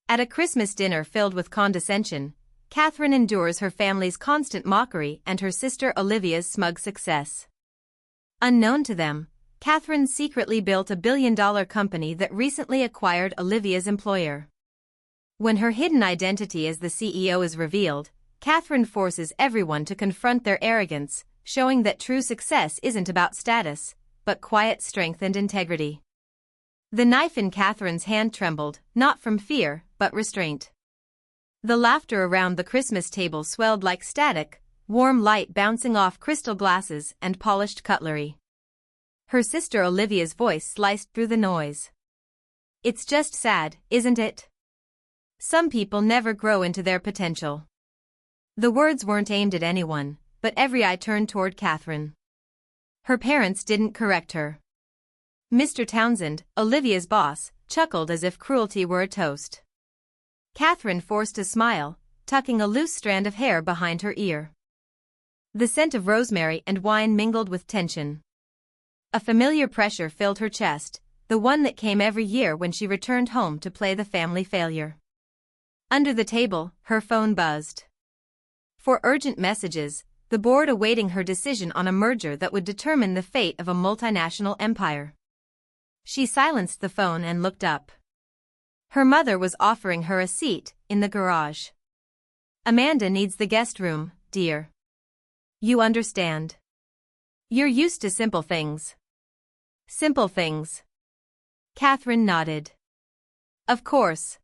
At a Christmas dinner filled with condescension, Catherine endures her family's constant mockery and her sister Olivia's smug success. Unknown to them, Catherine secretly built a billion-dollar company that recently acquired Olivia's employer. When her hidden identity as the CEO is revealed, Catherine forces everyone to confront their arrogance, showing that true success isn't about status, but quiet strength and integrity. The knife in Catherine's hand trembled, not from fear, but restraint. The laughter around the Christmas table swelled like static, warm light bouncing off crystal glasses and polished cutlery. Her sister Olivia's voice sliced through the noise. "It's just sad, isn't it? Some people never grow into their potential." The words weren't aimed at anyone, but every eye turned toward Catherine. Her parents didn't correct her. Mr. Townsend, Olivia's boss, chuckled as if cruelty were a toast. Catherine forced a smile, tucking a loose strand of hair behind her ear. The scent of rosemary and wine mingled with tension. A familiar pressure filled her chest, the one that came every year when she returned home to play the family failure. Under the table, her phone buzzed. For urgent messages, the board awaiting her decision on a merger that would determine the fate of a multinational empire. She silenced the phone and looked up. Her mother was offering her a seat in the garage. "Amanda needs the guest room, dear. You understand. You're used to simple things." "Simple things." Catherine nodded. "Of course."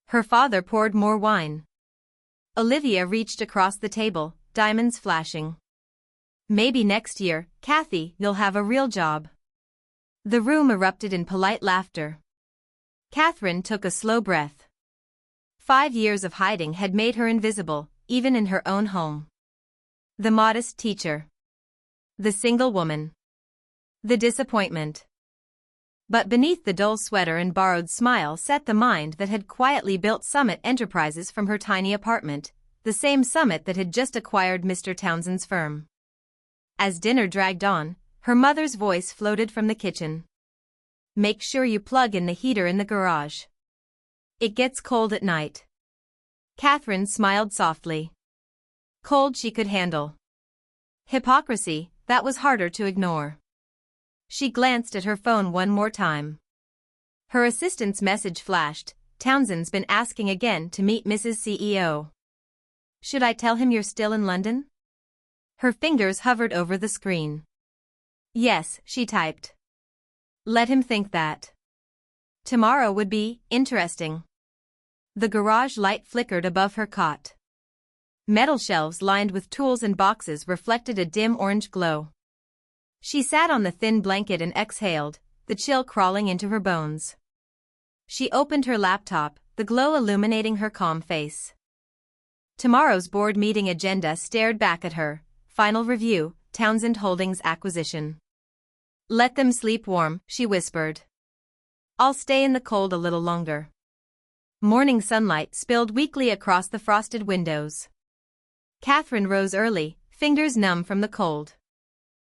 Her father poured more wine. Olivia reached across the table, diamonds flashing. "Maybe next year, Kathy, you'll have a real job." The room erupted in polite laughter. Catherine took a slow breath. 5 years of hiding had made her invisible, even in her own home. The modest teacher. The single woman. The disappointment. But beneath the dull sweater and borrowed smile sat the mind that had quietly built Summit Enterprises from her tiny apartment, the same Summit that had just acquired Mr. Townsend's firm. As dinner dragged on, her mother's voice floated from the kitchen. "Make sure you plug in the heater in the garage. It gets cold at night." Catherine smiled softly. Cold she could handle. Hypocrisy, that was harder to ignore. She glanced at her phone one more time. Her assistant's message flashed, "Townsend's been asking again to meet Mrs. CEO. Should I tell him you're still in London?" Her fingers hovered over the screen. "Yes," she typed. "Let him think that. Tomorrow would be interesting." The garage light flickered above her cot. Metal shelves lined with tools and boxes reflected a dim orange glow. She sat on the thin blanket and exhaled, the chill crawling into her bones. She opened her laptop, the glow illuminating her calm face. Tomorrow's board meeting agenda stared back at her. Final review, Townsend Holdings acquisition. "Let them sleep warm," she whispered. "I'll stay in the cold a little longer." Morning sunlight spilled weakly across the frosted windows. Catherine rose early, fingers numb from the cold.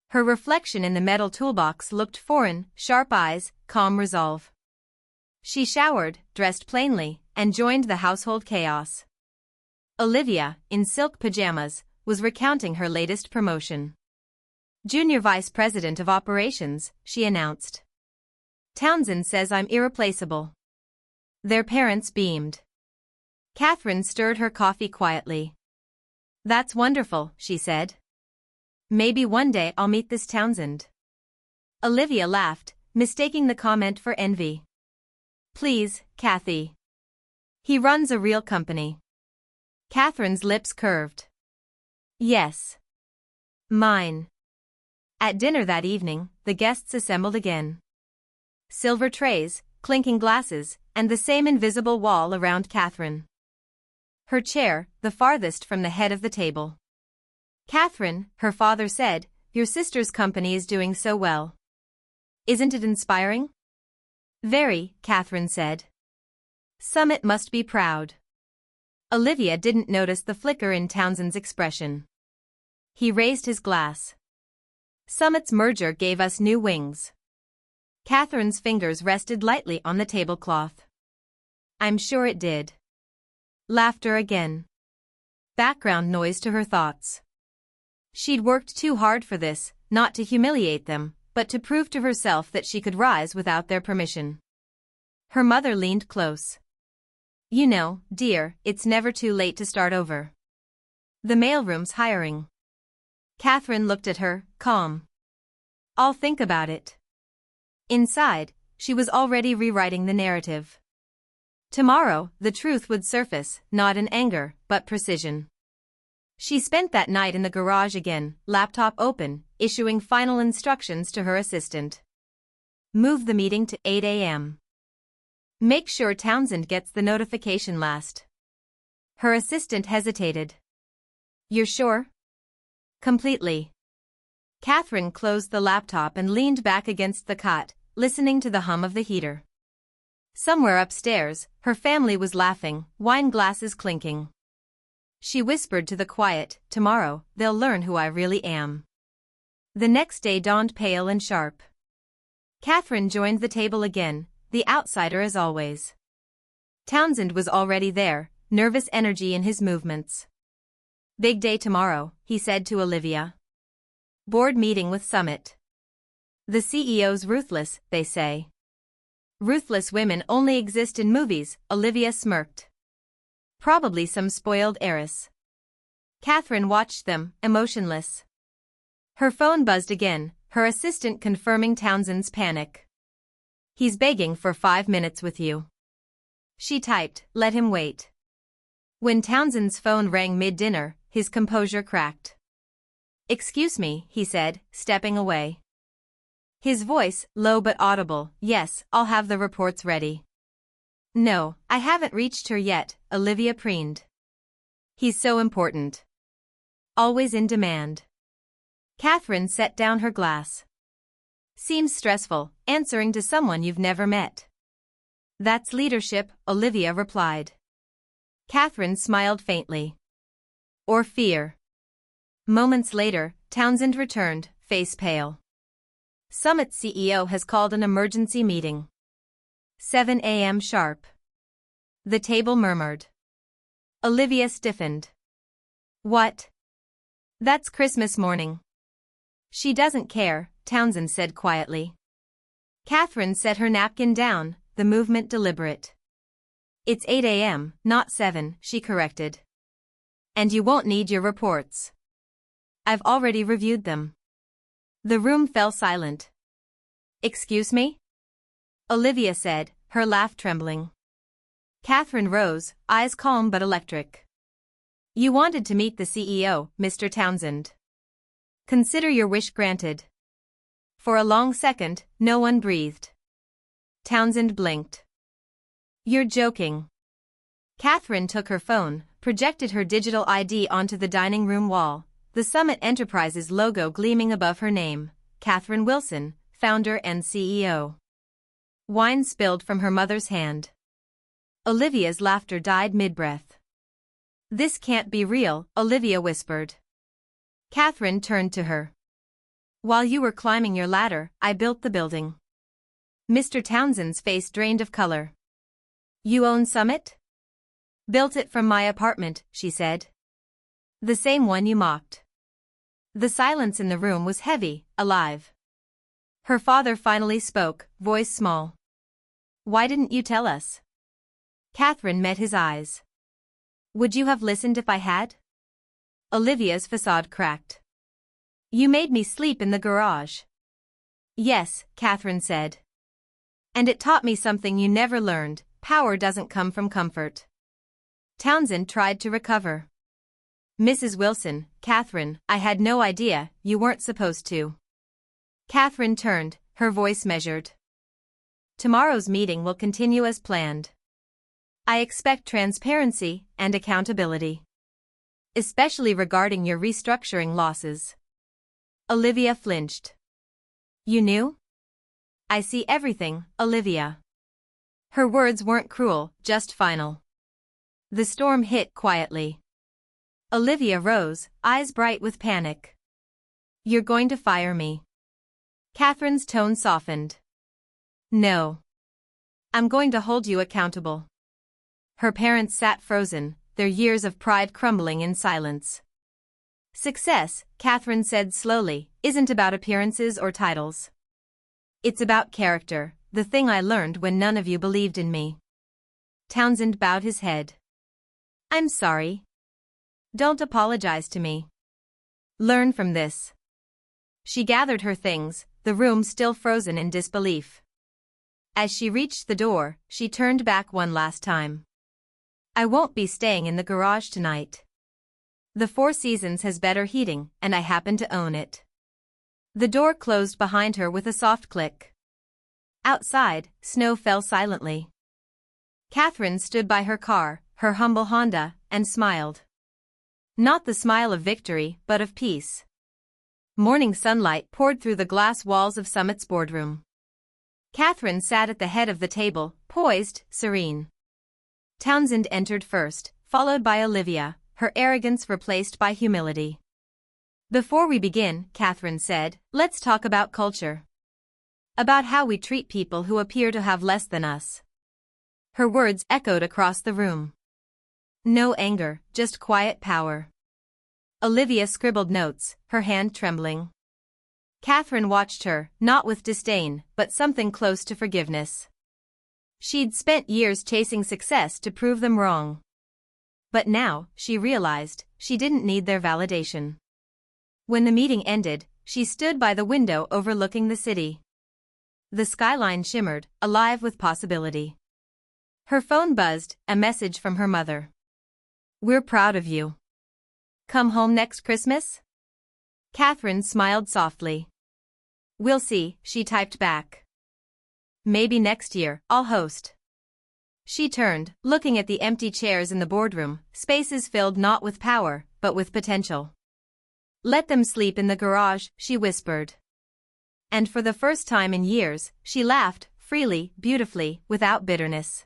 Her reflection in the metal toolbox looked foreign, sharp eyes, calm resolve. She showered, dressed plainly, and joined the household chaos. Olivia, in silk pajamas, was recounting her latest promotion. "Junior Vice President of Operations," she announced. "Townsend says I'm irreplaceable." Their parents beamed. Catherine stirred her coffee quietly. "That's wonderful," she said. "Maybe one day I'll meet this Townsend." Olivia laughed, mistaking the comment for envy. "Please, Kathy. He runs a real company." Catherine's lips curved. "Yes. Mine." At dinner that evening, the guests assembled again. Silver trays, clinking glasses, and the same invisible wall around Catherine. Her chair, the farthest from the head of the table. "Catherine," her father said, "your sister's company is doing so well. Isn't it inspiring?" "Very," Catherine said. "Summit must be proud." Olivia didn't notice the flicker in Townsend's expression. He raised his glass. "Summit's merger gave us new wings." Catherine's fingers rested lightly on the tablecloth. I'm sure it did. Laughter again. Background noise to her thoughts. She'd worked too hard for this, not to humiliate them, but to prove to herself that she could rise without their permission. Her mother leaned close. You know, dear, it's never too late to start over. The mailroom's hiring. Catherine looked at her, calm. I'll think about it. Inside, she was already rewriting the narrative. Tomorrow, the truth would surface, not in anger, but precision. She spent that night in the garage again, laptop open, issuing final instructions to her assistant. Move the meeting to 8 a.m. Make sure Townsend gets the notification last. Her assistant hesitated. You're sure? Completely. Catherine closed the laptop and leaned back against the cot, listening to the hum of the heater. Somewhere upstairs, her family was laughing, wine glasses clinking. She whispered to the quiet, tomorrow, they'll learn who I really am. The next day dawned pale and sharp. Catherine joined the table again, the outsider as always. Townsend was already there, nervous energy in his movements. Big day tomorrow, he said to Olivia. Board meeting with Summit. The CEO's ruthless, they say. Ruthless women only exist in movies, Olivia smirked. Probably some spoiled heiress. Catherine watched them, emotionless. Her phone buzzed again, her assistant confirming Townsend's panic. He's begging for 5 minutes with you. She typed, let him wait. When Townsend's phone rang mid-dinner, his composure cracked. Excuse me, he said, stepping away. His voice, low but audible, yes, I'll have the reports ready. No, I haven't reached her yet, Olivia preened. He's so important. Always in demand. Catherine set down her glass. Seems stressful, answering to someone you've never met. That's leadership, Olivia replied. Catherine smiled faintly. Or fear. Moments later, Townsend returned, face pale. Summit CEO has called an emergency meeting. 7 a.m. sharp. The table murmured. Olivia stiffened. What? That's Christmas morning. She doesn't care, Townsend said quietly. Catherine set her napkin down, the movement deliberate. It's 8 a.m., not 7, she corrected. And you won't need your reports. I've already reviewed them. The room fell silent. Excuse me? Olivia said, her laugh trembling. Catherine rose, eyes calm but electric. You wanted to meet the CEO, Mr. Townsend. Consider your wish granted. For a long second, no one breathed. Townsend blinked. You're joking. Catherine took her phone, projected her digital ID onto the dining room wall, the Summit Enterprises logo gleaming above her name, Catherine Wilson, founder and CEO. Wine spilled from her mother's hand. Olivia's laughter died mid-breath. This can't be real, Olivia whispered. Catherine turned to her. While you were climbing your ladder, I built the building. Mr. Townsend's face drained of color. You own Summit? Built it from my apartment, she said. The same one you mocked. The silence in the room was heavy, alive. Her father finally spoke, voice small. Why didn't you tell us? Catherine met his eyes. Would you have listened if I had? Olivia's facade cracked. You made me sleep in the garage. Yes, Catherine said. And it taught me something you never learned, power doesn't come from comfort. Townsend tried to recover. Mrs. Wilson, Catherine, I had no idea, you weren't supposed to. Catherine turned, her voice measured. Tomorrow's meeting will continue as planned. I expect transparency and accountability. Especially regarding your restructuring losses. Olivia flinched. You knew? I see everything, Olivia. Her words weren't cruel, just final. The storm hit quietly. Olivia rose, eyes bright with panic. You're going to fire me. Catherine's tone softened. No. I'm going to hold you accountable. Her parents sat frozen, their years of pride crumbling in silence. Success, Catherine said slowly, isn't about appearances or titles. It's about character, the thing I learned when none of you believed in me. Townsend bowed his head. I'm sorry. Don't apologize to me. Learn from this. She gathered her things, the room still frozen in disbelief. As she reached the door, she turned back one last time. I won't be staying in the garage tonight. The Four Seasons has better heating, and I happen to own it. The door closed behind her with a soft click. Outside, snow fell silently. Catherine stood by her car, her humble Honda, and smiled. Not the smile of victory, but of peace. Morning sunlight poured through the glass walls of Summit's boardroom. Catherine sat at the head of the table, poised, serene. Townsend entered first, followed by Olivia, her arrogance replaced by humility. Before we begin, Catherine said, let's talk about culture. About how we treat people who appear to have less than us. Her words echoed across the room. No anger, just quiet power. Olivia scribbled notes, her hand trembling. Catherine watched her, not with disdain, but something close to forgiveness. She'd spent years chasing success to prove them wrong. But now, she realized, she didn't need their validation. When the meeting ended, she stood by the window overlooking the city. The skyline shimmered, alive with possibility. Her phone buzzed, a message from her mother. We're proud of you. Come home next Christmas? Catherine smiled softly. We'll see, she typed back. Maybe next year, I'll host. She turned, looking at the empty chairs in the boardroom, spaces filled not with power, but with potential. Let them sleep in the garage, she whispered. And for the first time in years, she laughed, freely, beautifully, without bitterness.